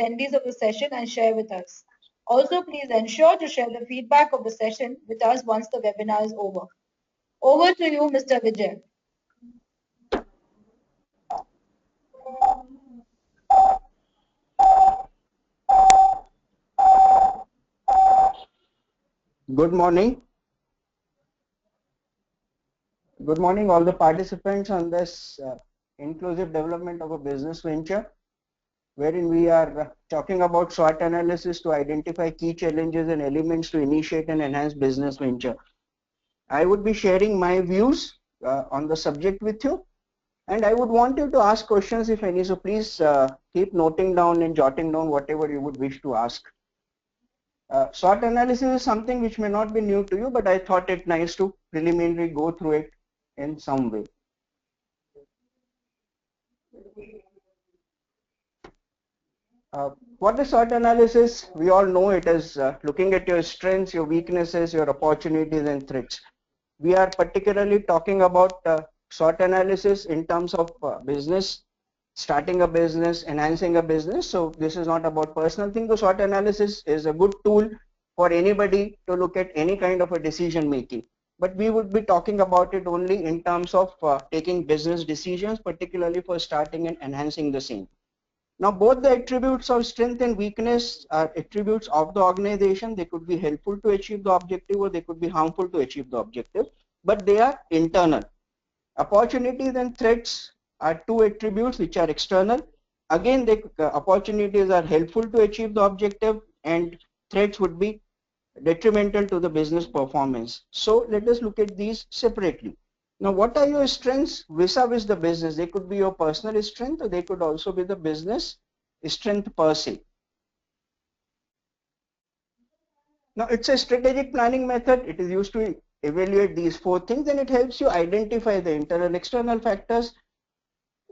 attendees of the session and share with us. Also, please ensure to share the feedback of the session with us once the webinar is over. Over to you, Mr. Vijay. Good morning. Good morning, all the participants on this inclusive development of a business venture, wherein we are talking about SWOT analysis to identify key challenges and elements to initiate and enhance business venture. I would be sharing my views on the subject with you, and I would want you to ask questions if any. So please keep noting down and jotting down whatever you would wish to ask. SWOT analysis is something which may not be new to you, but I thought it nice to preliminarily go through it in some way. What is SWOT analysis? We all know it is looking at your strengths, your weaknesses, your opportunities and threats. We are particularly talking about SWOT analysis in terms of business, starting a business, enhancing a business. So this is not about personal thing. The SWOT analysis is a good tool for anybody to look at any kind of a decision making. But we would be talking about it only in terms of taking business decisions, particularly for starting and enhancing the same. Now, both the attributes of strength and weakness are attributes of the organization. They could be helpful to achieve the objective or they could be harmful to achieve the objective, but they are internal. Opportunities and threats are two attributes which are external. Again, the opportunities are helpful to achieve the objective and threats would be detrimental to the business performance. So let us look at these separately. Now, what are your strengths vis-a-vis the business? They could be your personal strength or they could also be the business strength per se. Now, it's a strategic planning method. It is used to evaluate these four things and it helps you identify the internal and external factors.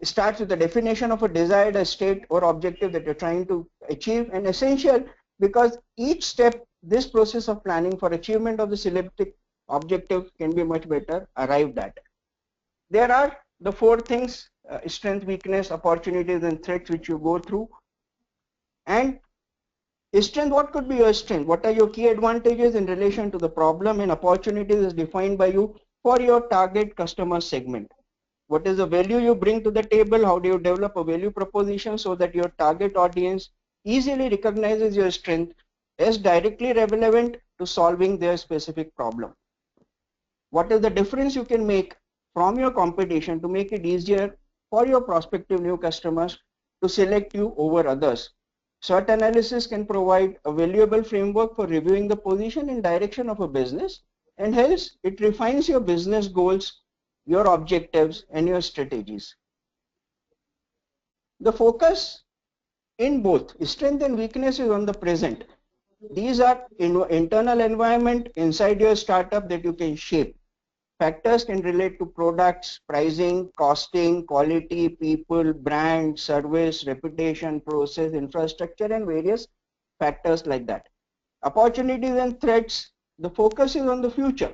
It starts with the definition of a desired state or objective that you're trying to achieve, and essential because each step, this process of planning for achievement of the selected objective can be much better arrived at. There are the four things, strength, weakness, opportunities and threats which you go through. And strength, what could be your strength? What are your key advantages in relation to the problem? And opportunities is defined by you for your target customer segment. What is the value you bring to the table? How do you develop a value proposition so that your target audience easily recognizes your strength as directly relevant to solving their specific problem? What is the difference you can make from your competition to make it easier for your prospective new customers to select you over others? SWOT analysis can provide a valuable framework for reviewing the position and direction of a business, and hence it refines your business goals, your objectives and your strategies. The focus in both strength and weakness is on the present. These are internal environment inside your startup that you can shape. Factors can relate to products, pricing, costing, quality, people, brand, service, reputation, process, infrastructure, and various factors like that. Opportunities and threats, the focus is on the future.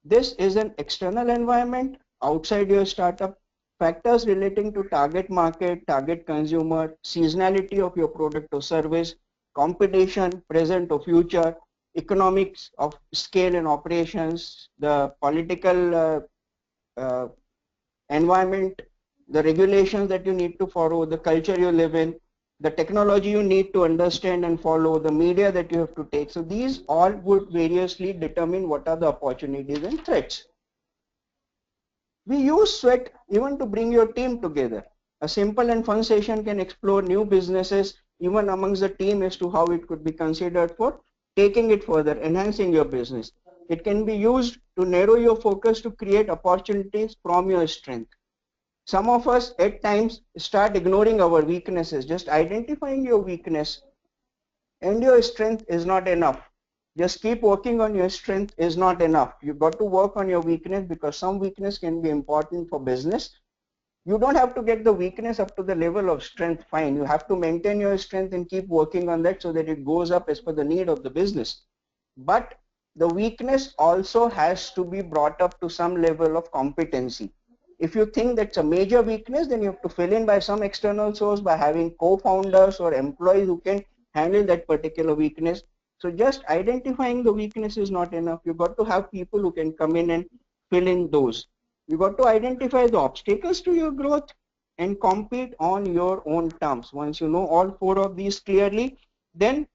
This is an external environment outside your startup. Factors relating to target market, target consumer, seasonality of your product or service, competition, present or future, economics of scale and operations, the political environment, the regulations that you need to follow, the culture you live in, the technology you need to understand and follow, the media that you have to take. So these all would variously determine what are the opportunities and threats. We use SWOT even to bring your team together. A simple and fun session can explore new businesses even amongst the team as to how it could be considered for taking it further, enhancing your business. It can be used to narrow your focus to create opportunities from your strength. Some of us at times start ignoring our weaknesses. Just identifying your weakness and your strength is not enough. Just keep working on your strength is not enough. You've got to work on your weakness because some weakness can be important for business. You don't have to get the weakness up to the level of strength, fine. You have to maintain your strength and keep working on that so that it goes up as per the need of the business. But the weakness also has to be brought up to some level of competency. If you think that's a major weakness, then you have to fill in by some external source, by having co-founders or employees who can handle that particular weakness. So just identifying the weakness is not enough. You've got to have people who can come in and fill in those. You've got to identify the obstacles to your growth and compete on your own terms. Once you know all four of these clearly, then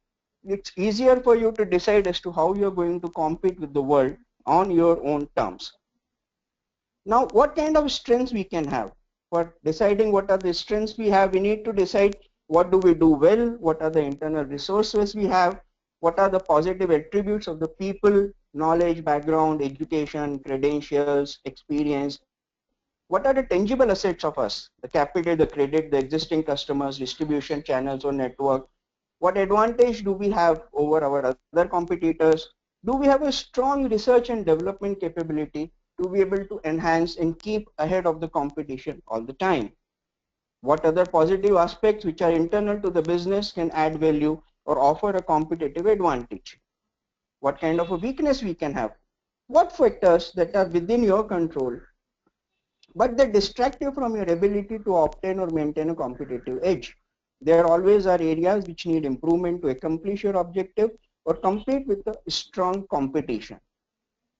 it's easier for you to decide as to how you're going to compete with the world on your own terms. Now, what kind of strengths we can have? For deciding what are the strengths we have, we need to decide what do we do well, what are the internal resources we have, what are the positive attributes of the people, knowledge, background, education, credentials, experience. What are the tangible assets of us? The capital, the credit, the existing customers, distribution channels or network. What advantage do we have over our other competitors? Do we have a strong research and development capability to be able to enhance and keep ahead of the competition all the time? What other positive aspects which are internal to the business can add value or offer a competitive advantage? What kind of a weakness we can have? What factors that are within your control but they distract you from your ability to obtain or maintain a competitive edge? There always are areas which need improvement to accomplish your objective or compete with a strong competition.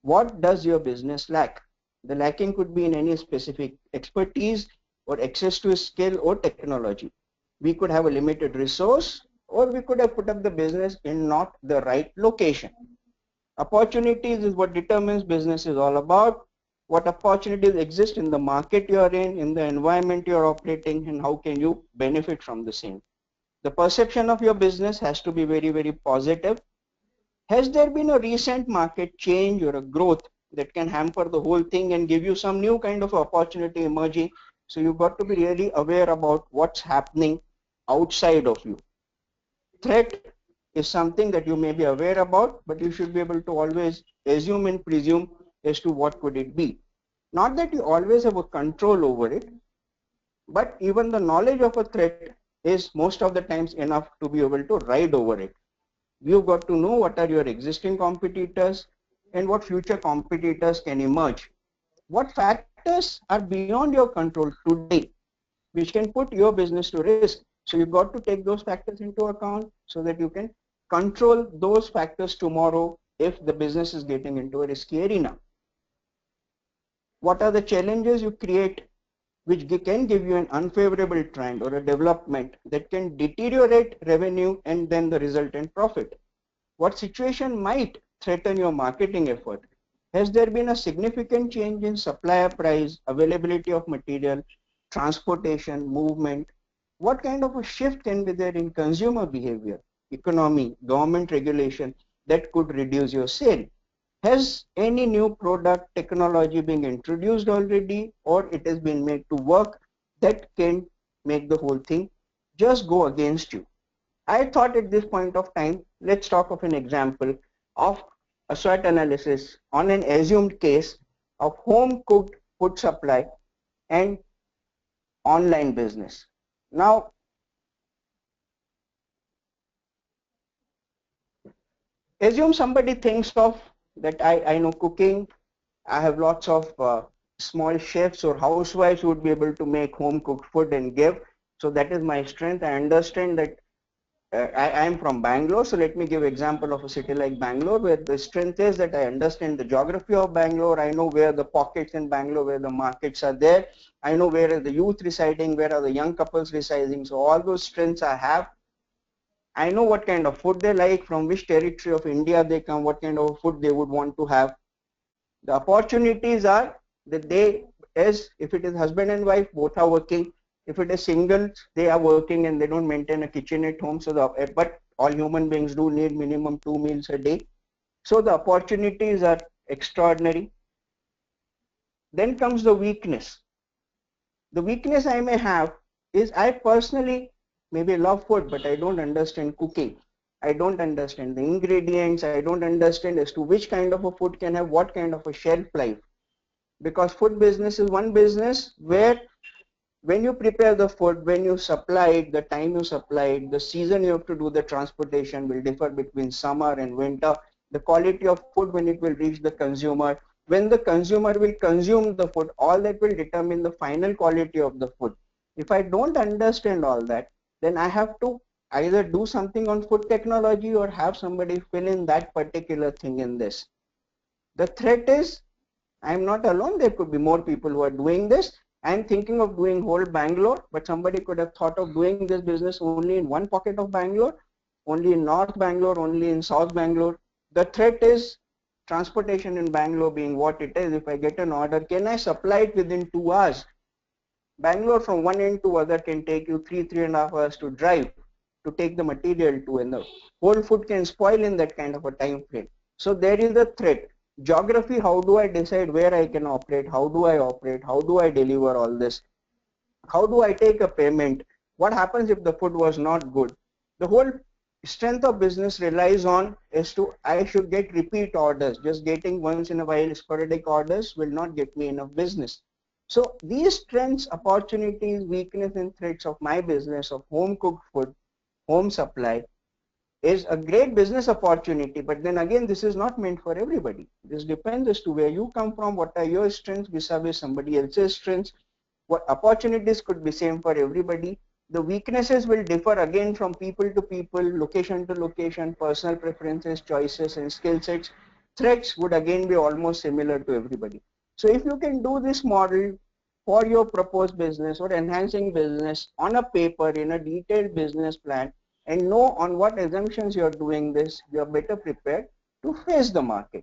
What does your business lack? The lacking could be in any specific expertise or access to a skill or technology. We could have a limited resource, or we could have put up the business in not the right location. Opportunities is what determines business is all about. What opportunities exist in the market you are in the environment you are operating, and how can you benefit from the same. The perception of your business has to be very, very positive. Has there been a recent market change or a growth that can hamper the whole thing and give you some new kind of opportunity emerging? So you've got to be really aware about what's happening outside of you. Threat is something that you may be aware about, but you should be able to always assume and presume as to what could it be. Not that you always have a control over it, but even the knowledge of a threat is most of the times enough to be able to ride over it. You've got to know what are your existing competitors and what future competitors can emerge. What factors are beyond your control today which can put your business to risk? So you've got to take those factors into account so that you can control those factors tomorrow if the business is getting into a risky arena. What are the challenges you create which can give you an unfavorable trend or a development that can deteriorate revenue and then the resultant profit? What situation might threaten your marketing effort? Has there been a significant change in supplier price, availability of material, transportation, movement? What kind of a shift can be there in consumer behavior, economy, government regulation that could reduce your sale? Has any new product technology been introduced already, or it has been made to work that can make the whole thing just go against you? I thought at this point of time, let's talk of an example of a SWOT analysis on an assumed case of home cooked food supply and online business. Now, assume somebody thinks of that I know cooking, I have lots of small chefs or housewives who would be able to make home cooked food and give. So that is my strength. I understand that I am from Bangalore, so let me give example of a city like Bangalore, where the strength is that I understand the geography of Bangalore. I know where the pockets in Bangalore, where the markets are there. I know where are the youth residing, where are the young couples residing. So all those strengths I have. I know what kind of food they like, from which territory of India they come, what kind of food they would want to have. The opportunities are that they, as if it is husband and wife, both are working. If it is singles, they are working and they don't maintain a kitchen at home. So but all human beings do need minimum 2 meals a day. So the opportunities are extraordinary. Then comes the weakness. The weakness I may have is I personally maybe love food, but I don't understand cooking. I don't understand the ingredients. I don't understand as to which kind of a food can have what kind of a shelf life. Because food business is one business where when you prepare the food, when you supply it, the time you supply it, the season you have to do the transportation will differ between summer and winter. The quality of food when it will reach the consumer, when the consumer will consume the food, all that will determine the final quality of the food. If I don't understand all that, then I have to either do something on food technology or have somebody fill in that particular thing in this. The threat is I am not alone. There could be more people who are doing this. I am thinking of doing whole Bangalore, but somebody could have thought of doing this business only in one pocket of Bangalore, only in North Bangalore, only in South Bangalore. The threat is transportation in Bangalore being what it is. If I get an order, can I supply it within 2 hours? Bangalore from one end to other can take you 3.5 hours to drive to take the material to, and the whole food can spoil in that kind of a time frame. So there is a threat. Geography, how do I decide where I can operate? How do I operate? How do I deliver all this? How do I take a payment? What happens if the food was not good? The whole strength of business relies on is to I should get repeat orders. Just getting once in a while sporadic orders will not get me enough business. So these strengths, opportunities, weakness and threats of my business of home cooked food, home supply is a great business opportunity, but then again, this is not meant for everybody. This depends as to where you come from, what are your strengths vis-a-vis somebody else's strengths. What opportunities could be same for everybody. The weaknesses will differ again from people to people, location to location, personal preferences, choices and skill sets. Threats would again be almost similar to everybody. So if you can do this model for your proposed business or enhancing business on a paper in a detailed business plan, and know on what assumptions you are doing this, you are better prepared to face the market.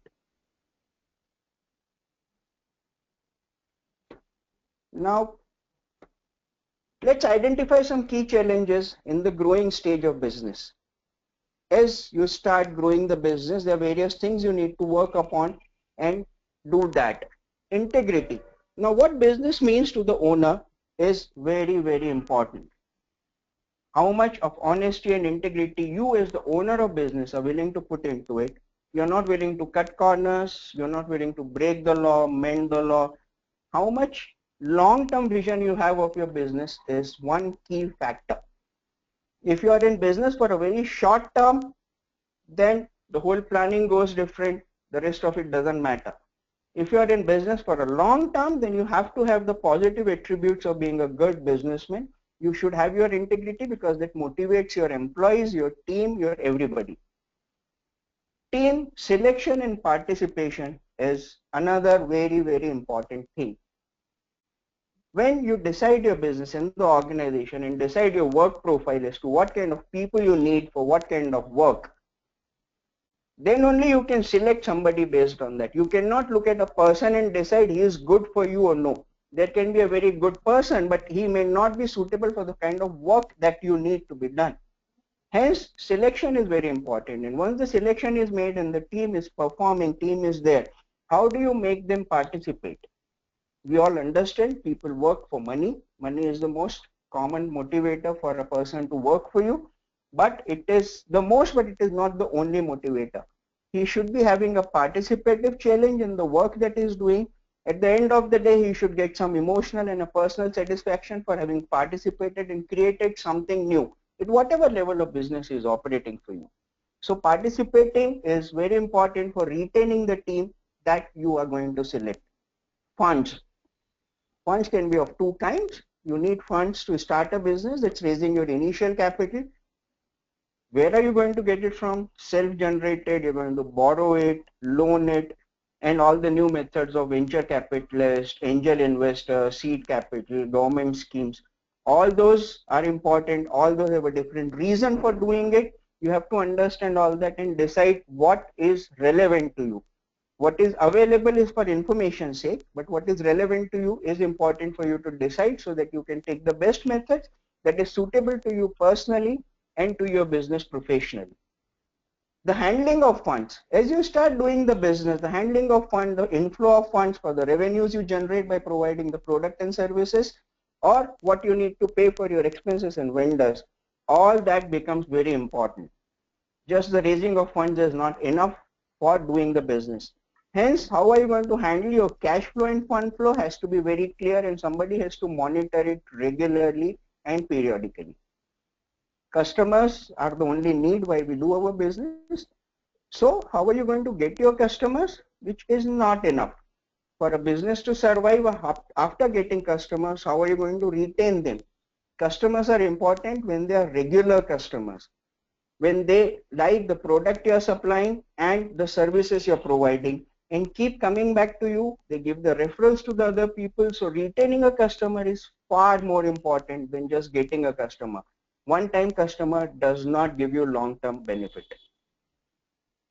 Now, let's identify some key challenges in the growing stage of business. As you start growing the business, there are various things you need to work upon and do that. Integrity. Now, what business means to the owner is very, very important. How much of honesty and integrity you as the owner of business are willing to put into it. You're not willing to cut corners, you're not willing to break the law, mend the law. How much long-term vision you have of your business is one key factor. If you are in business for a very short term, then the whole planning goes different, the rest of it doesn't matter. If you are in business for a long term, then you have to have the positive attributes of being a good businessman. You should have your integrity because that motivates your employees, your team, your everybody. Team selection and participation is another very, very important thing. When you decide your business in the organization and decide your work profile as to what kind of people you need for what kind of work, then only you can select somebody based on that. You cannot look at a person and decide he is good for you or no. There can be a very good person, but he may not be suitable for the kind of work that you need to be done. Hence, selection is very important. And once the selection is made and the team is performing, team is there, how do you make them participate? We all understand people work for money. Money is the most common motivator for a person to work for you. But it is the most, but it is not the only motivator. He should be having a participative challenge in the work that he is doing. At the end of the day, he should get some emotional and a personal satisfaction for having participated and created something new at whatever level of business is operating for you. So participating is very important for retaining the team that you are going to select. Funds. Funds can be of two kinds. You need funds to start a business, that's raising your initial capital. Where are you going to get it from? Self-generated, you're going to borrow it, loan it, and all the new methods of venture capitalist, angel investor, seed capital, government schemes. All those are important. All those have a different reason for doing it. You have to understand all that and decide what is relevant to you. What is available is for information's sake, but what is relevant to you is important for you to decide so that you can take the best methods that is suitable to you personally and to your business professionally. The handling of funds. As you start doing the business, the handling of funds, the inflow of funds for the revenues you generate by providing the product and services, or what you need to pay for your expenses and vendors, all that becomes very important. Just the raising of funds is not enough for doing the business. Hence, how are you going to handle your cash flow and fund flow has to be very clear, and somebody has to monitor it regularly and periodically. Customers are the only need why we do our business. So how are you going to get your customers? Which is not enough. For a business to survive after getting customers, how are you going to retain them? Customers are important when they are regular customers, when they like the product you are supplying and the services you're providing and keep coming back to you. They give the referrals to the other people. So retaining a customer is far more important than just getting a customer. One-time customer does not give you long-term benefit.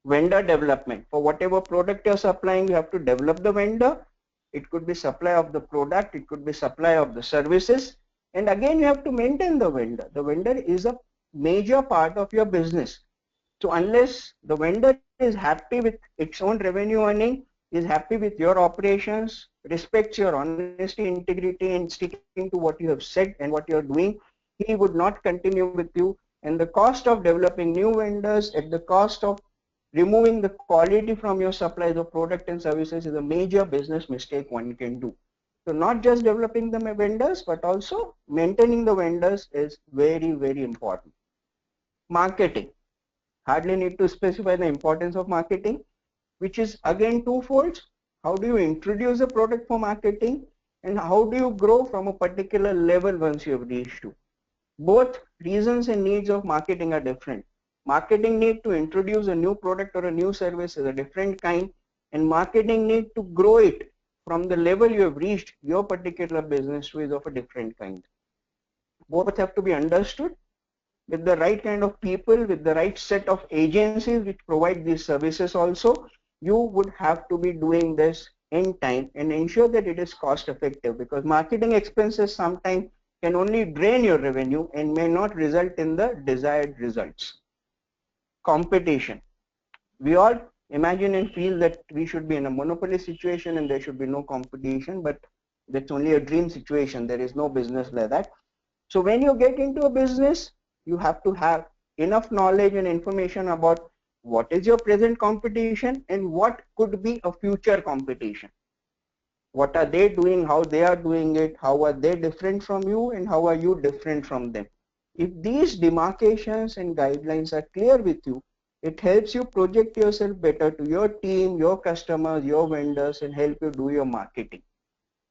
Vendor development. For whatever product you're supplying, you have to develop the vendor. It could be supply of the product, it could be supply of the services, and again you have to maintain the vendor. The vendor is a major part of your business. So unless the vendor is happy with its own revenue earning, is happy with your operations, respects your honesty, integrity, and sticking to what you have said and what you are doing, he would not continue with you. And the cost of developing new vendors at the cost of removing the quality from your supplies of product and services is a major business mistake one can do. So not just developing the vendors, but also maintaining the vendors is very, very important. Marketing. Hardly need to specify the importance of marketing, which is again twofold. How do you introduce a product for marketing, and how do you grow from a particular level once you have reached to? Both reasons and needs of marketing are different. Marketing need to introduce a new product or a new service is a different kind, and marketing need to grow it from the level you have reached your particular business to is of a different kind. Both have to be understood. With the right kind of people, with the right set of agencies which provide these services also, you would have to be doing this in time and ensure that it is cost effective, because marketing expenses sometimes can only drain your revenue and may not result in the desired results. Competition. We all imagine and feel that we should be in a monopoly situation and there should be no competition, but that's only a dream situation. There is no business like that. So when you get into a business, you have to have enough knowledge and information about what is your present competition and what could be a future competition. What are they doing, how they are doing it, how are they different from you, and how are you different from them. If these demarcations and guidelines are clear with you, it helps you project yourself better to your team, your customers, your vendors, and help you do your marketing.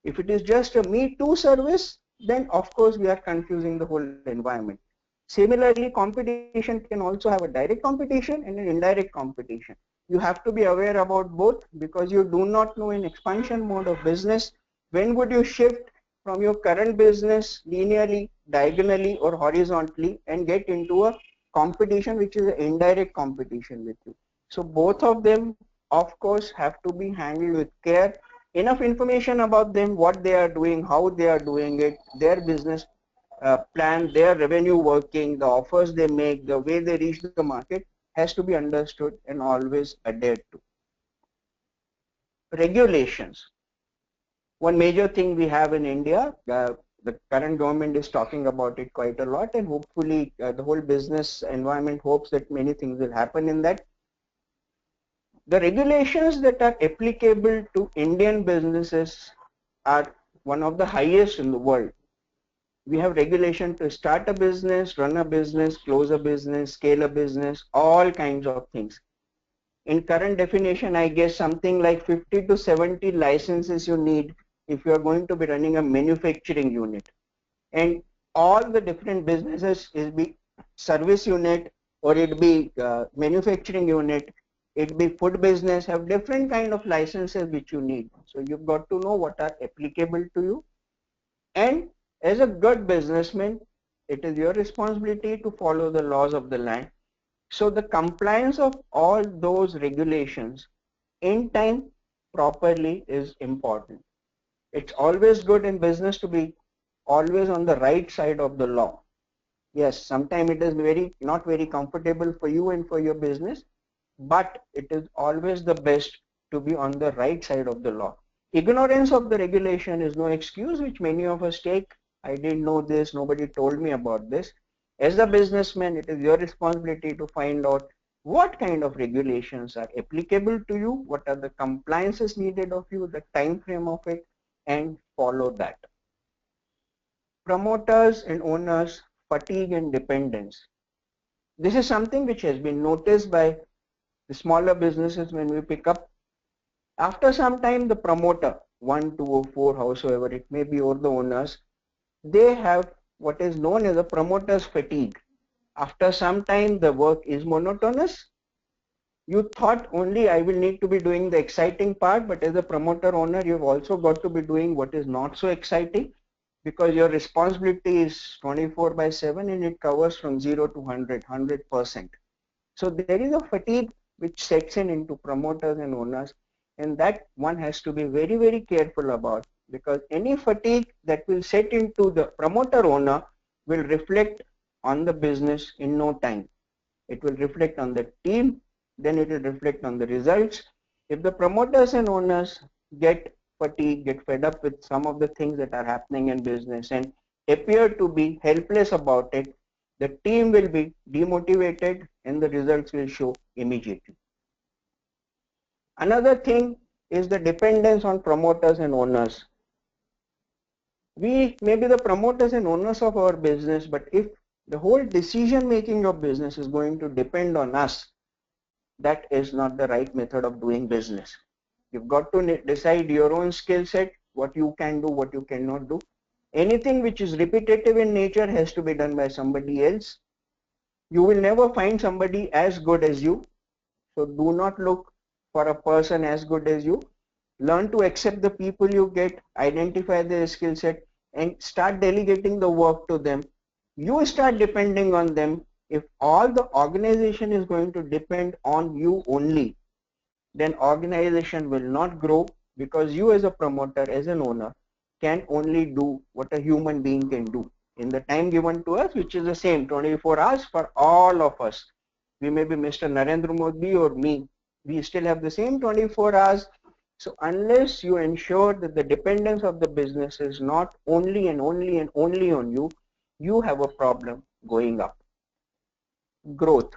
If it is just a me too service, then of course we are confusing the whole environment. Similarly, competition can also have a direct competition and an indirect competition. You have to be aware about both, because you do not know in expansion mode of business when would you shift from your current business linearly, diagonally, or horizontally and get into a competition which is an indirect competition with you. So both of them of course have to be handled with care. Enough information about them, what they are doing, how they are doing it, their business plan, their revenue working, the offers they make, the way they reach the market has to be understood and always adhered to. Regulations. One major thing we have in India, the current government is talking about it quite a lot, and hopefully the whole business environment hopes that many things will happen in that. The regulations that are applicable to Indian businesses are one of the highest in the world. We have regulation to start a business, run a business, close a business, scale a business, all kinds of things. In current definition, I guess something like 50 to 70 licenses you need if you are going to be running a manufacturing unit. And all the different businesses, it be service unit or it be manufacturing unit, it be food business, have different kind of licenses which you need. So you've got to know what are applicable to you. And as a good businessman, it is your responsibility to follow the laws of the land. So the compliance of all those regulations in time properly is important. It's always good in business to be always on the right side of the law. Yes, sometimes it is not very comfortable for you and for your business, but it is always the best to be on the right side of the law. Ignorance of the regulation is no excuse, which many of us take. I didn't know this, nobody told me about this. As a businessman, it is your responsibility to find out what kind of regulations are applicable to you, what are the compliances needed of you, the time frame of it, and follow that. Promoters and owners, fatigue and dependence. This is something which has been noticed by the smaller businesses when we pick up. After some time, the promoter, 1, 2, or 4, howsoever it may be, or the owners, they have what is known as a promoter's fatigue. After some time, the work is monotonous. You thought only I will need to be doing the exciting part, but as a promoter owner, you've also got to be doing what is not so exciting, because your responsibility is 24/7 and it covers from 0 to 100%. So there is a fatigue which sets in into promoters and owners, and that one has to be very, very careful about, because any fatigue that will set into the promoter owner will reflect on the business in no time. It will reflect on the team, then it will reflect on the results. If the promoters and owners get fatigued, get fed up with some of the things that are happening in business and appear to be helpless about it, the team will be demotivated and the results will show immediately. Another thing is the dependence on promoters and owners. We may be the promoters and owners of our business, but if the whole decision making of business is going to depend on us, that is not the right method of doing business. You've got to decide your own skill set, what you can do, what you cannot do. Anything which is repetitive in nature has to be done by somebody else. You will never find somebody as good as you. So do not look for a person as good as you. Learn to accept the people you get, identify their skill set, and start delegating the work to them. You start depending on them. If all the organization is going to depend on you only, then organization will not grow, because you as a promoter, as an owner, can only do what a human being can do in the time given to us, which is the same 24 hours for all of us. We may be Mr. Narendra Modi or me, we still have the same 24 hours. So unless you ensure that the dependence of the business is not only and only and only on you, you have a problem going up. Growth.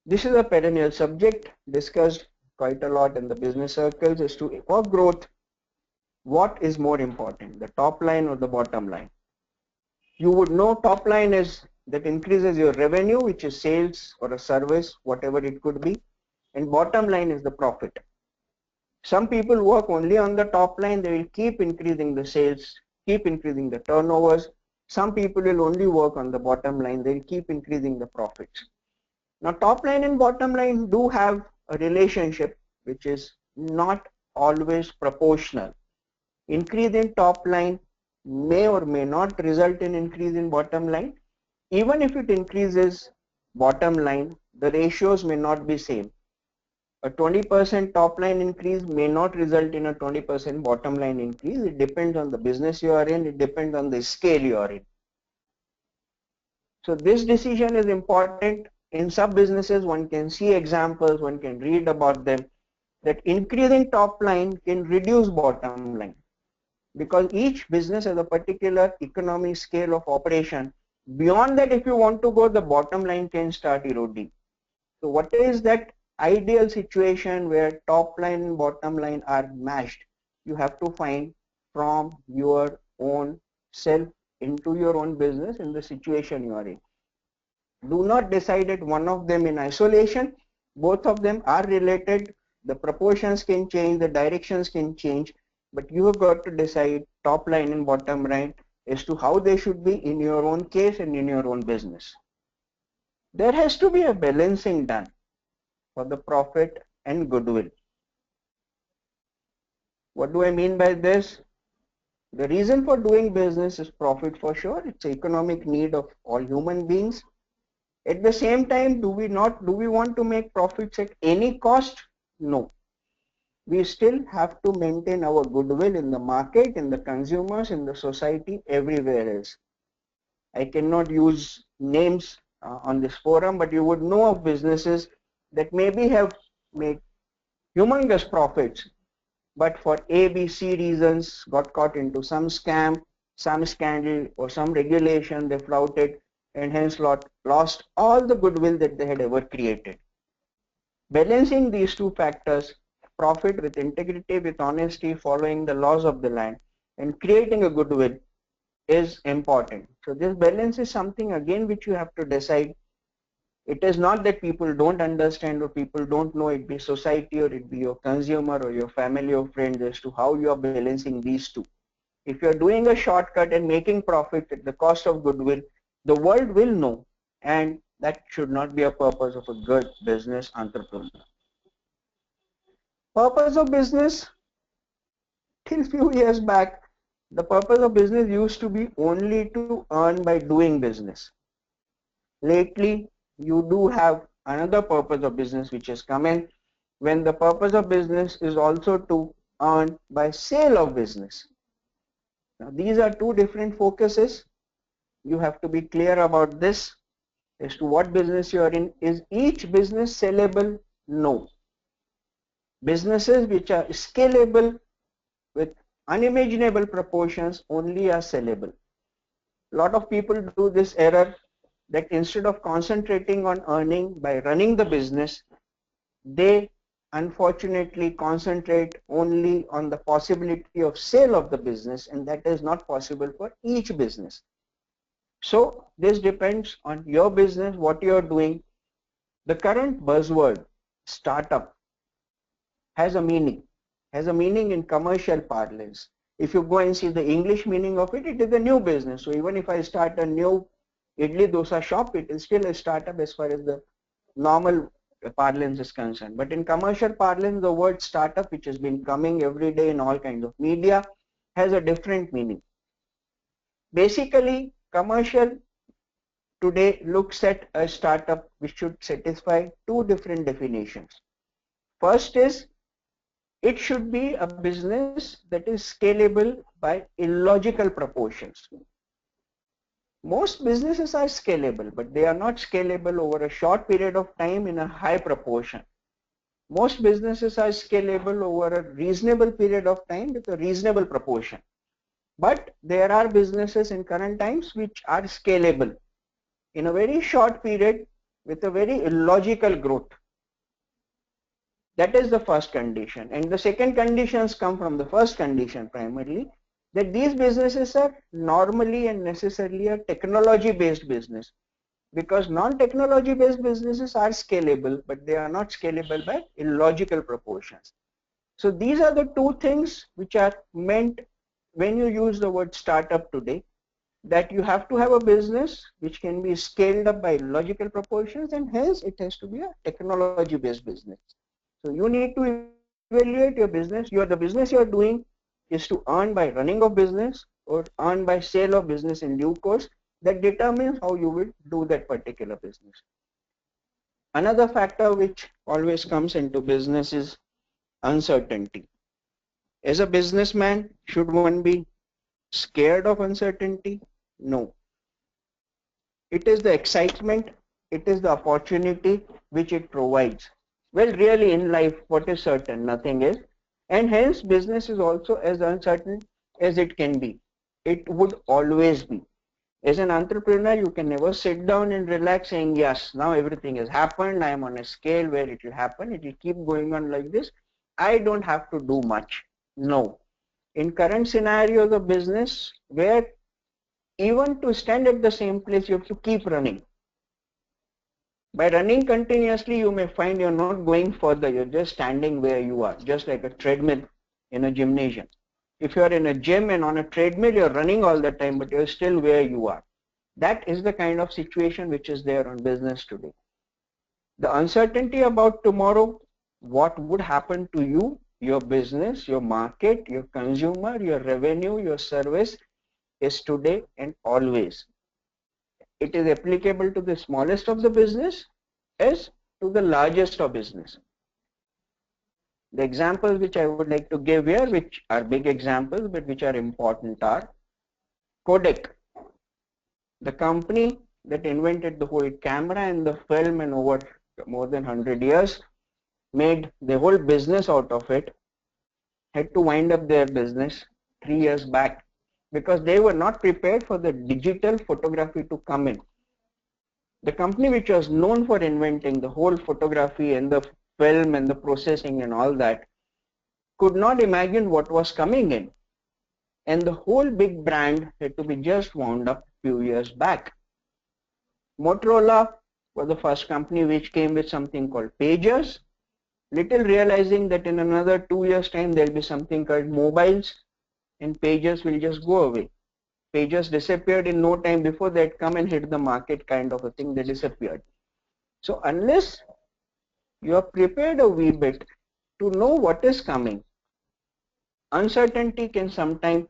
This is a perennial subject discussed quite a lot in the business circles as to, for growth, what is more important, the top line or the bottom line? You would know top line is that increases your revenue, which is sales or a service, whatever it could be, and bottom line is the profit. Some people work only on the top line, they will keep increasing the sales, keep increasing the turnovers. Some people will only work on the bottom line, they will keep increasing the profits. Now, top line and bottom line do have a relationship which is not always proportional. Increase in top line may or may not result in increase in bottom line. Even if it increases bottom line, the ratios may not be same. A 20% top line increase may not result in a 20% bottom line increase. It depends on the business you are in, it depends on the scale you are in. So this decision is important. In some businesses, one can see examples, one can read about them, that increasing top line can reduce bottom line, because each business has a particular economy scale of operation. Beyond that, if you want to go, the bottom line can start eroding. So what is that ideal situation where top line and bottom line are matched? You have to find from your own self into your own business in the situation you are in. Do not decide it one of them in isolation. Both of them are related. The proportions can change, the directions can change, but you have got to decide top line and bottom line as to how they should be in your own case and in your own business. There has to be a balancing done for the profit and goodwill. What do I mean by this? The reason for doing business is profit for sure. It's an economic need of all human beings. At the same time, do we want to make profits at any cost? No. We still have to maintain our goodwill in the market, in the consumers, in the society, everywhere else. I cannot use names on this forum, but you would know of businesses that maybe have made humongous profits, but for A, B, C reasons got caught into some scam, some scandal, or some regulation they flouted, and hence lost all the goodwill that they had ever created. Balancing these two factors, profit with integrity, with honesty, following the laws of the land, and creating a goodwill, is important. So this balance is something again which you have to decide. It is not that people don't understand or people don't know, it be society or it be your consumer or your family or friends, as to how you are balancing these two. If you are doing a shortcut and making profit at the cost of goodwill, the world will know, and that should not be a purpose of a good business entrepreneur. Purpose of business, till few years back, the purpose of business used to be only to earn by doing business. Lately, you do have another purpose of business which has come in, when the purpose of business is also to earn by sale of business. Now, these are two different focuses. You have to be clear about this as to what business you are in. Is each business sellable? No. Businesses which are scalable with unimaginable proportions only are sellable. A lot of people do this error, that instead of concentrating on earning by running the business, they unfortunately concentrate only on the possibility of sale of the business, and that is not possible for each business. So this depends on your business, what you are doing. The current buzzword startup has a meaning in commercial parlance. If you go and see the English meaning of it, it is a new business. So even if I start a new idli dosa shop, it is still a startup as far as the normal parlance is concerned. But in commercial parlance, the word startup, which has been coming every day in all kinds of media, has a different meaning. Basically, commercial today looks at a startup which should satisfy two different definitions. First is, it should be a business that is scalable by illogical proportions. Most businesses are scalable, but they are not scalable over a short period of time in a high proportion. Most businesses are scalable over a reasonable period of time with a reasonable proportion. But there are businesses in current times which are scalable in a very short period with a very illogical growth. That is the first condition. And the second conditions come from the first condition primarily, that these businesses are normally and necessarily a technology based business, because non-technology based businesses are scalable, but they are not scalable by illogical proportions. So these are the two things which are meant when you use the word startup today, that you have to have a business which can be scaled up by logical proportions, and hence it has to be a technology based business. So you need to evaluate your business. The business you are doing is to earn by running of business or earn by sale of business in due course. That determines how you will do that particular business. Another factor which always comes into business is uncertainty. As a businessman, should one be scared of uncertainty? No. It is the excitement, it is the opportunity which it provides. Well, really in life, what is certain? Nothing is. And hence business is also as uncertain as it can be. It would always be. As an entrepreneur, you can never sit down and relax saying, yes, now everything has happened. I am on a scale where it will happen. It will keep going on like this. I don't have to do much. No. In current scenarios of business, where even to stand at the same place, you have to keep running. By running continuously, you may find you're not going further. You're just standing where you are, just like a treadmill in a gymnasium. If you're in a gym and on a treadmill, you're running all the time, but you're still where you are. That is the kind of situation which is there on business today. The uncertainty about tomorrow, what would happen to you, your business, your market, your consumer, your revenue, your service, is today and always. It is applicable to the smallest of the business as to the largest of business. The examples which I would like to give here, which are big examples but which are important, are Kodak, the company that invented the whole camera and the film, and over more than 100 years made the whole business out of it, had to wind up their business 3 years back because they were not prepared for the digital photography to come in. The company which was known for inventing the whole photography and the film and the processing and all that could not imagine what was coming in, and the whole big brand had to be just wound up few years back. Motorola was the first company which came with something called pagers, little realizing that in another 2 years' time there'll be something called mobiles and pagers will just go away. Pagers disappeared in no time before they'd come and hit the market, kind of a thing. They disappeared. So unless you are prepared a wee bit to know what is coming, uncertainty can sometimes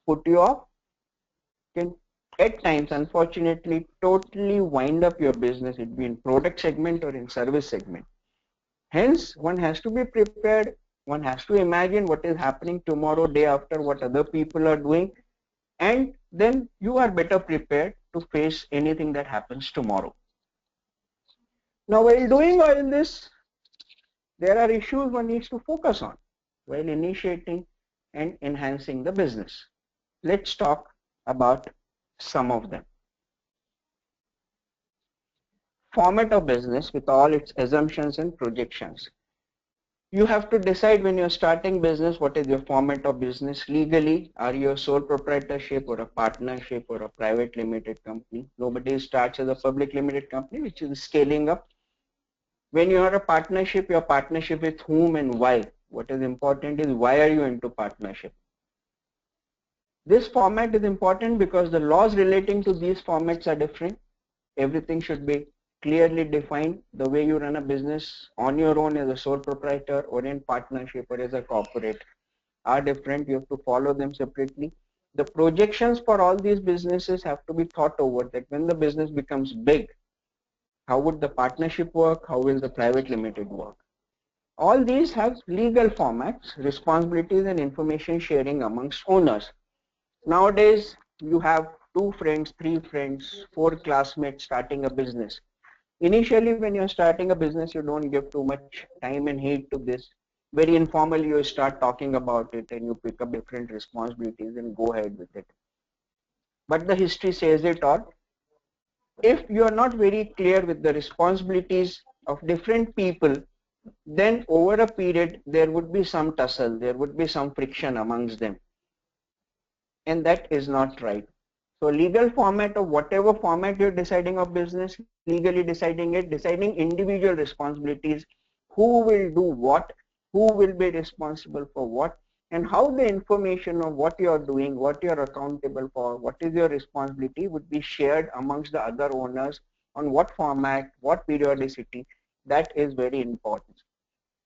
put you off, can at times unfortunately totally wind up your business, it be in product segment or in service segment. Hence, one has to be prepared, one has to imagine what is happening tomorrow, day after, what other people are doing, and then you are better prepared to face anything that happens tomorrow. Now, while doing all this, there are issues one needs to focus on while initiating and enhancing the business. Let's talk about some of them. Format of business with all its assumptions and projections. You have to decide when you're starting business what is your format of business legally. Are you a sole proprietorship or a partnership or a private limited company? Nobody starts as a public limited company, which is scaling up. When you are a partnership, your partnership with whom and why. What is important is why are you into partnership. This format is important because the laws relating to these formats are different. Everything should be clearly defined. The way you run a business on your own as a sole proprietor or in partnership or as a corporate are different. You have to follow them separately. The projections for all these businesses have to be thought over, that when the business becomes big, how would the partnership work? How will the private limited work? All these have legal formats, responsibilities and information sharing amongst owners. Nowadays, you have 2 friends, 3 friends, 4 classmates starting a business. Initially, when you're starting a business, you don't give too much time and heed to this. Very informally, you start talking about it and you pick up different responsibilities and go ahead with it. But the history says it all. If you are not very clear with the responsibilities of different people, then over a period, there would be some tussle, there would be some friction amongst them. And that is not right. So legal format of whatever format you're deciding of business, legally deciding it, deciding individual responsibilities, who will do what, who will be responsible for what, and how the information of what you're doing, what you're accountable for, what is your responsibility would be shared amongst the other owners on what format, what periodicity. That is very important.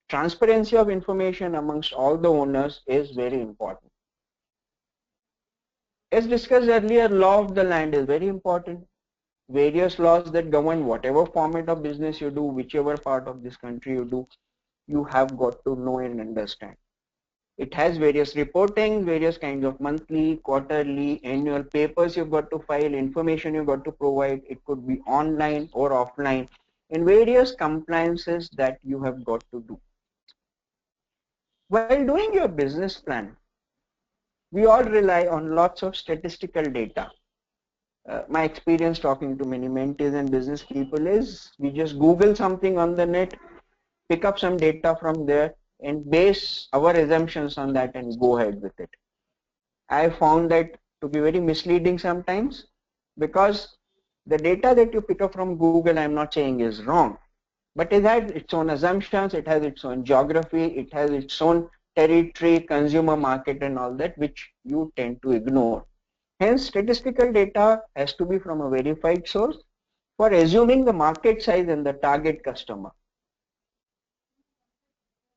Transparency of information amongst all the owners is very important. As discussed earlier, law of the land is very important. Various laws that govern whatever format of business you do, whichever part of this country you do, you have got to know and understand. It has various reporting, various kinds of monthly, quarterly, annual papers you've got to file, information you've got to provide. It could be online or offline, and various compliances that you have got to do. While doing your business plan, we all rely on lots of statistical data. My experience talking to many mentees and business people is we just Google something on the net, pick up some data from there and base our assumptions on that and go ahead with it. I found that to be very misleading sometimes, because the data that you pick up from Google, I'm not saying is wrong, but it has its own assumptions, it has its own geography, it has its own territory, consumer market and all that, which you tend to ignore. Hence, statistical data has to be from a verified source for assuming the market size and the target customer.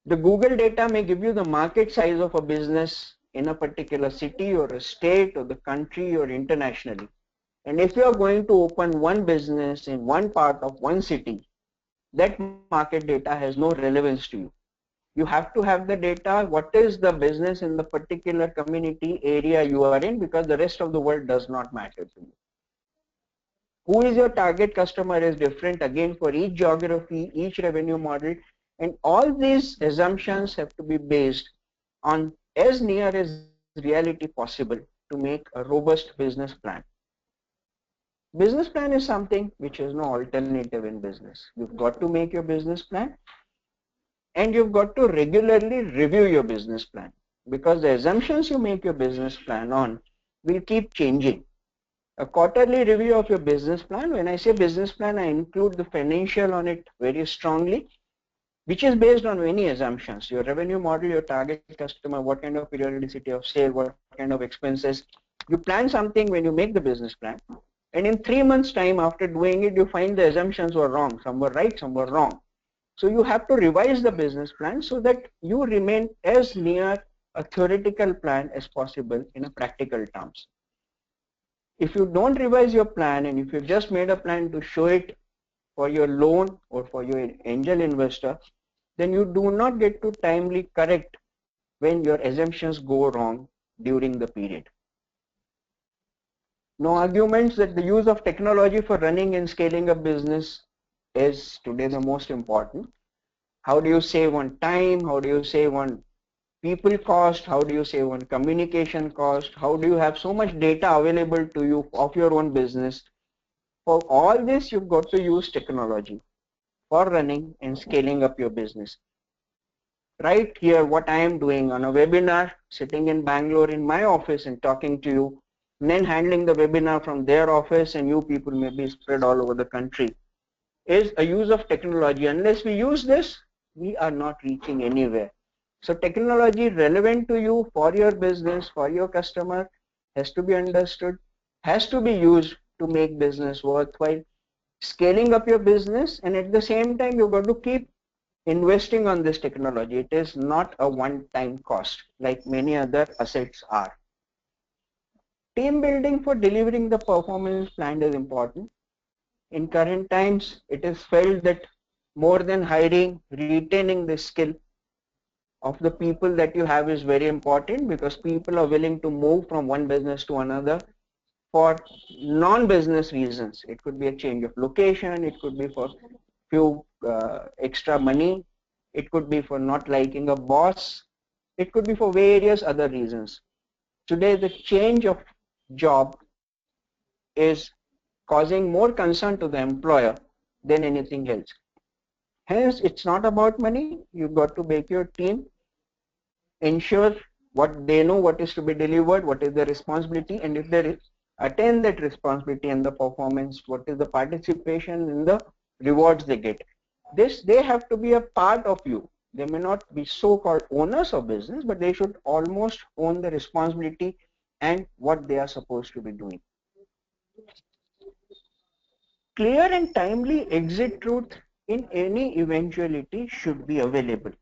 The Google data may give you the market size of a business in a particular city or a state or the country or internationally. And if you are going to open one business in one part of one city, that market data has no relevance to you. You have to have the data, what is the business in the particular community area you are in, because the rest of the world does not matter to you. Who is your target customer is different again for each geography, each revenue model, and all these assumptions have to be based on as near as reality possible to make a robust business plan. Business plan is something which is no alternative in business. You've got to make your business plan and you've got to regularly review your business plan, because the assumptions you make your business plan on will keep changing. A quarterly review of your business plan. When I say business plan, I include the financial on it very strongly, which is based on many assumptions. Your revenue model, your target customer, what kind of periodicity of sale, what kind of expenses. You plan something when you make the business plan, and in 3 months' time after doing it, you find the assumptions were wrong. Some were right, some were wrong. So you have to revise the business plan so that you remain as near a theoretical plan as possible in a practical terms. If you don't revise your plan, and if you've just made a plan to show it for your loan or for your angel investor, then you do not get to timely correct when your assumptions go wrong during the period. No arguments that the use of technology for running and scaling a business is today the most important. How do you save on time? How do you save on people cost? How do you save on communication cost? How do you have so much data available to you of your own business? For all this, you've got to use technology for running and scaling up your business. Right here, what I am doing on a webinar, sitting in Bangalore in my office and talking to you, and then handling the webinar from their office, and you people may be spread all over the country, is a use of technology. Unless we use this, we are not reaching anywhere. So technology relevant to you, for your business, for your customer, has to be understood, has to be used to make business worthwhile, scaling up your business, and at the same time you've got to keep investing on this technology. It is not a one-time cost like many other assets are. Team building for delivering the performance plan is important. In current times, it is felt that more than hiring, retaining the skill of the people that you have is very important, because people are willing to move from one business to another for non-business reasons. It could be a change of location, it could be for few extra money, it could be for not liking a boss, it could be for various other reasons. Today, the change of job is causing more concern to the employer than anything else. Hence, it's not about money. You've got to make your team ensure what they know, what is to be delivered, what is their responsibility, and if they attain that responsibility and the performance, what is the participation in the rewards they get. This, they have to be a part of you. They may not be so-called owners of business, but they should almost own the responsibility and what they are supposed to be doing. Clear and timely exit route in any eventuality should be available.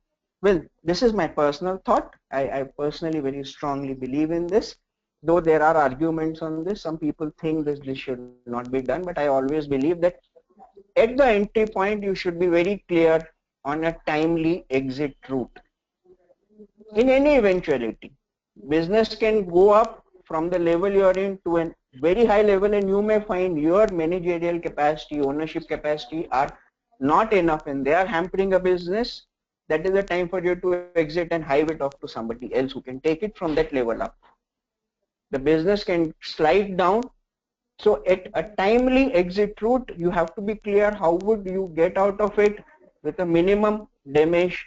Well, this is my personal thought. I personally very strongly believe in this, though there are arguments on this. Some people think this should not be done, but I always believe that at the entry point, you should be very clear on a timely exit route. In any eventuality, business can go up from the level you are in to a very high level, and you may find your managerial capacity, ownership capacity are not enough, and they are hampering a business. That is the time for you to exit and hive it off to somebody else who can take it from that level up. The business can slide down. So at a timely exit route, you have to be clear how would you get out of it with a minimum damage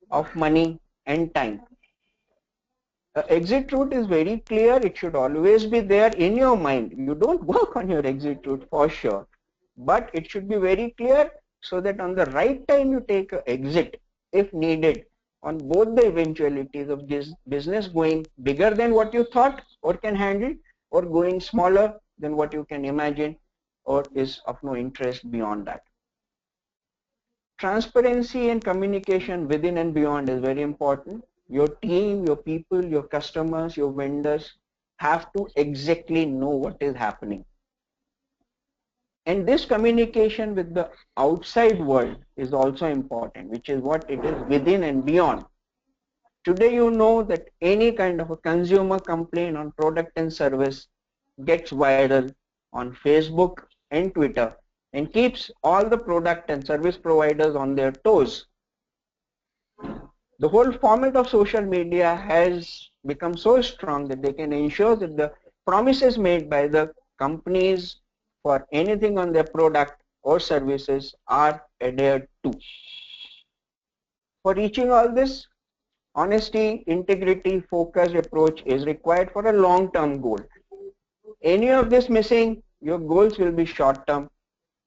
of money and time. Exit route is very clear. It should always be there in your mind. You don't work on your exit route for sure, but it should be very clear so that on the right time you take an exit if needed on both the eventualities of this business going bigger than what you thought or can handle, or going smaller than what you can imagine or is of no interest beyond that. Transparency and communication within and beyond is very important. Your team, your people, your customers, your vendors have to exactly know what is happening. And this communication with the outside world is also important, which is what it is within and beyond. Today, you know that any kind of a consumer complaint on product and service gets viral on Facebook and Twitter and keeps all the product and service providers on their toes. The whole format of social media has become so strong that they can ensure that the promises made by the companies for anything on their product or services are adhered to. For reaching all this, honesty, integrity, focused approach is required for a long-term goal. Any of this missing, your goals will be short term,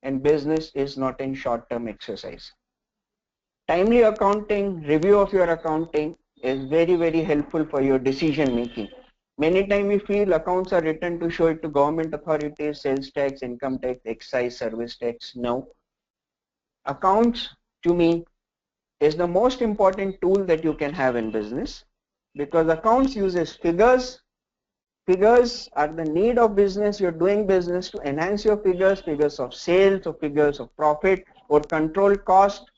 and business is not in short term exercise. Timely accounting, review of your accounting is very, very helpful for your decision making. Many times we feel accounts are written to show it to government authorities, sales tax, income tax, excise, service tax. No. Accounts, to me, is the most important tool that you can have in business, because accounts uses figures. Figures are the need of business. You're doing business to enhance your figures, figures of sales or figures of profit or control cost.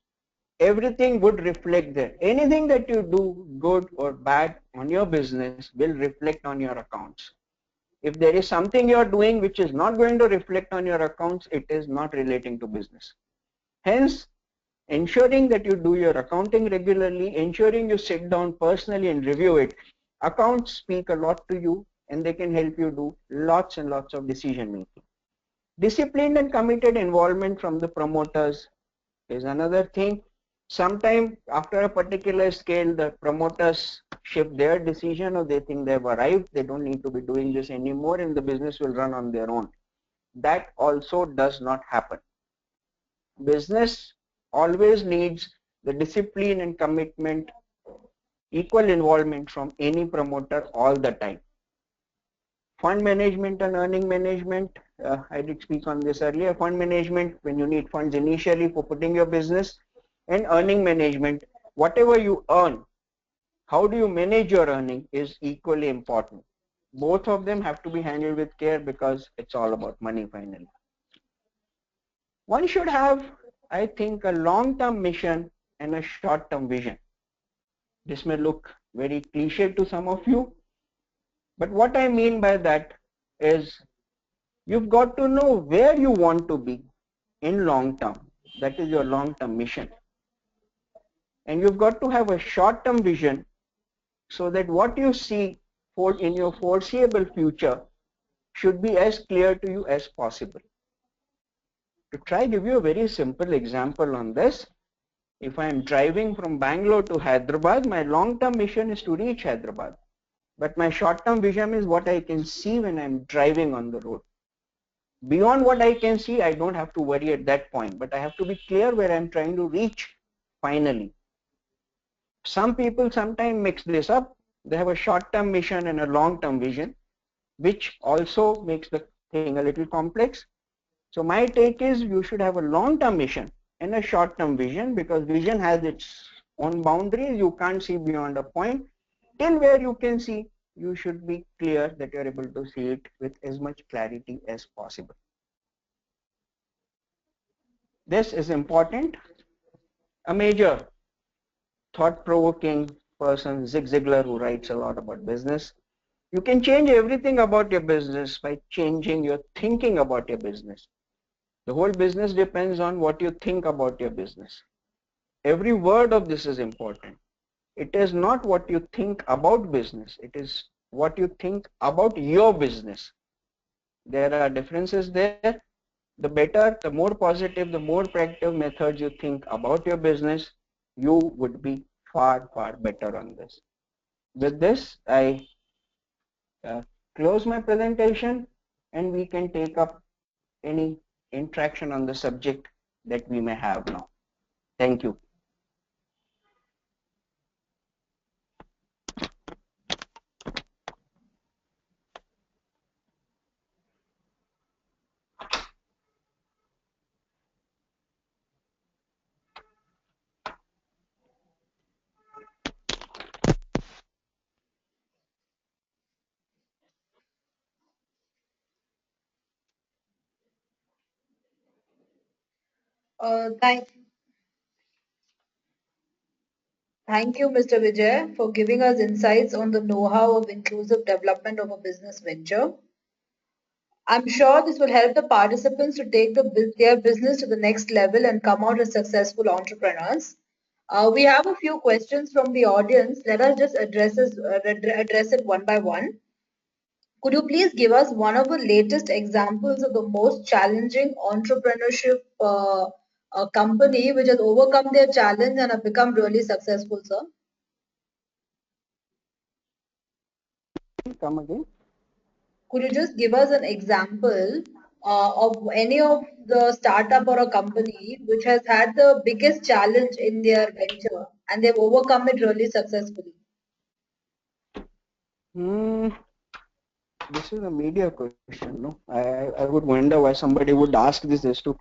Everything would reflect there. Anything that you do, good or bad, on your business will reflect on your accounts. If there is something you're doing which is not going to reflect on your accounts, it is not relating to business. Hence, ensuring that you do your accounting regularly, ensuring you sit down personally and review it. Accounts speak a lot to you, and they can help you do lots and lots of decision making. Disciplined and committed involvement from the promoters is another thing. Sometime after a particular scale, the promoters shift their decision, or they think they've arrived, they don't need to be doing this anymore, and the business will run on their own. That also does not happen. Business always needs the discipline and commitment, equal involvement from any promoter all the time. Fund management and earning management, I did speak on this earlier. Fund management, when you need funds initially for putting your business, and earning management, whatever you earn, how do you manage your earning is equally important. Both of them have to be handled with care, because it's all about money finally. One should have, I think, a long-term mission and a short-term vision. This may look very cliche to some of you, but what I mean by that is you've got to know where you want to be in long term. That is your long-term mission. And you've got to have a short-term vision, so that what you see in your foreseeable future should be as clear to you as possible. To try give you a very simple example on this, if I am driving from Bangalore to Hyderabad, my long-term mission is to reach Hyderabad. But my short-term vision is what I can see when I'm driving on the road. Beyond what I can see, I don't have to worry at that point, but I have to be clear where I'm trying to reach finally. Some people sometimes mix this up. They have a short-term mission and a long-term vision, which also makes the thing a little complex. So my take is you should have a long-term mission and a short-term vision, because vision has its own boundaries. You can't see beyond a point. Till where you can see, you should be clear that you're able to see it with as much clarity as possible. This is important. A major thought-provoking person, Zig Ziglar, who writes a lot about business. You can change everything about your business by changing your thinking about your business. The whole business depends on what you think about your business. Every word of this is important. It is not what you think about business. It is what you think about your business. There are differences there. The better, the more positive, the more proactive methods you think about your business, you would be far, far better on this. With this, I close my presentation, and we can take up any interaction on the subject that we may have now. Thank you. Thank you, Mr. Vijay, for giving us insights on the know-how of inclusive development of a business venture. I'm sure this will help the participants to take their business to the next level and come out as successful entrepreneurs. We have a few questions from the audience. Let us just address it one by one. Could you please give us one of the latest examples of the most challenging entrepreneurship company which has overcome their challenge and have become really successful, sir? Come again. Could you just give us an example of any of the startup or a company which has had the biggest challenge in their venture and they've overcome it really successfully? Hmm, this is a media question, no? I would wonder why somebody would ask this as to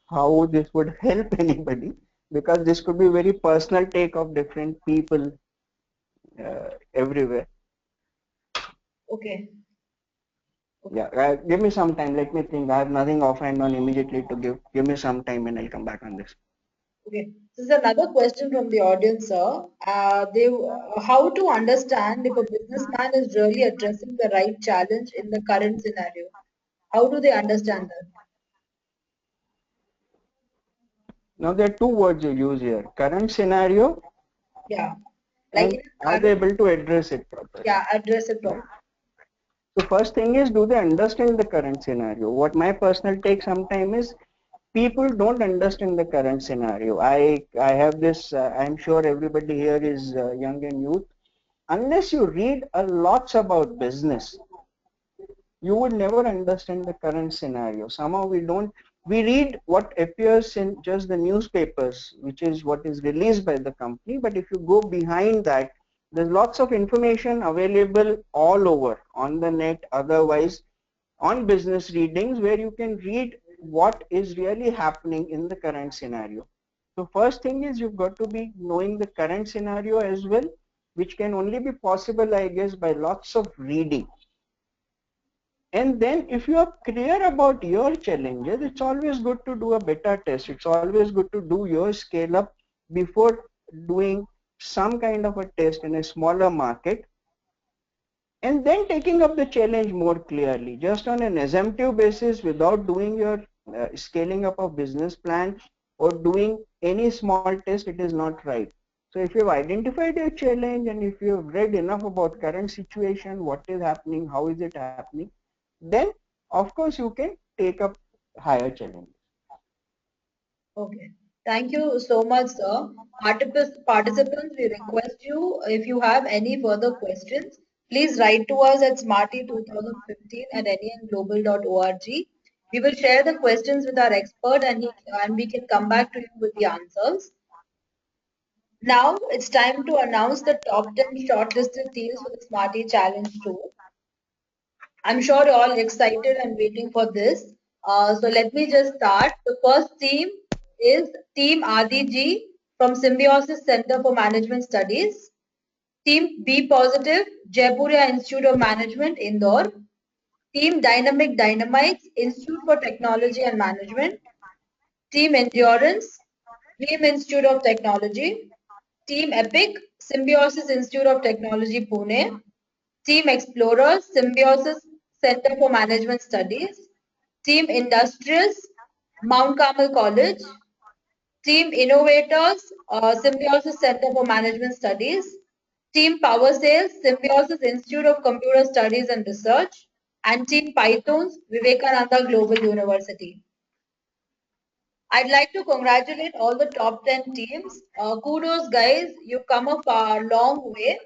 how this would help anybody, because this could be very personal take of different people everywhere. Okay, okay, Yeah, give me some time. Let me think. I have nothing offhand on immediately to give. Give me some time and I'll come back on this. okay. This is another question from the audience, sir. How to understand if a businessman is really addressing the right challenge in the current scenario? How do they understand that? Now there are two words you use here: current scenario Yeah, like in and a are they current, able to address it properly? yeah, address it Right. properly. So first thing is, do they understand the current scenario? What my personal take sometime is, people don't understand the current scenario. I have this. I'm sure everybody here is young and youth. Unless you read a lots about business, you would never understand the current scenario. Somehow we read what appears in just the newspapers, which is what is released by the company. But if you go behind that, there's lots of information available all over on the net, otherwise on business readings, where you can read what is really happening in the current scenario. So first thing is, you've got to be knowing the current scenario as well, which can only be possible, I guess, by lots of reading. And then if you are clear about your challenges, it's always good to do a beta test. It's always good to do your scale up before doing some kind of a test in a smaller market, and then taking up the challenge more clearly. Just on an assumptive basis, without doing your scaling up of business plan or doing any small test, it is not right. So if you've identified your challenge and if you've read enough about current situation, what is happening, how is it happening, then of course you can take up higher challenges. Okay. Thank you so much, sir. Participants, we request you, if you have any further questions, please write to us at smarty2015 at nenglobal.org. We will share the questions with our expert and we can come back to you with the answers. Now it's time to announce the top 10 shortlisted teams for the Smarty Challenge Tour. I'm sure you're all excited and waiting for this. So let me just start. The first team is Team RDG from Symbiosis Center for Management Studies. Team B Positive, Jaipuria Institute of Management, Indore. Team Dynamic Dynamites, Institute for Technology and Management. Team Endurance, Dream Institute of Technology. Team Epic, Symbiosis Institute of Technology, Pune. Team Explorers, Symbiosis Center for Management Studies. Team Industrials, Mount Carmel College. Team Innovators, Symbiosis Center for Management Studies. Team Power Sales, Symbiosis Institute of Computer Studies and Research. And Team Pythons, Vivekananda Global University. I'd like to congratulate all the top 10 teams. Kudos, guys. You've come a far long way.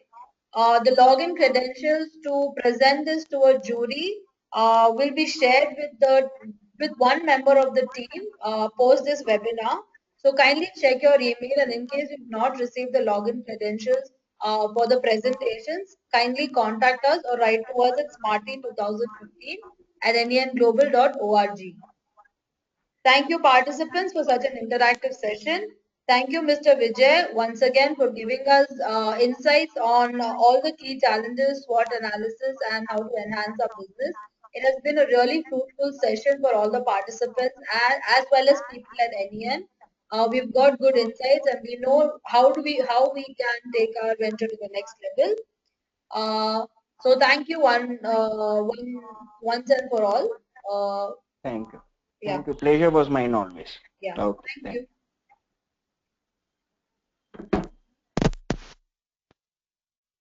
The login credentials to present this to a jury will be shared with one member of the team post this webinar. So kindly check your email, and in case you've not received the login credentials for the presentations, kindly contact us or write to us at smarty2015 at nenglobal.org. Thank you, participants, for such an interactive session. Thank you, Mr. Vijay, once again for giving us insights on all the key challenges, SWOT analysis, and how to enhance our business. It has been a really fruitful session for all the participants as well as people at NEN. We've got good insights, and we know how we can take our venture to the next level. So thank you once and for all. Uh, Thank you. yeah, Thank you. Pleasure was mine always. yeah. Okay. Thank Thank you. you.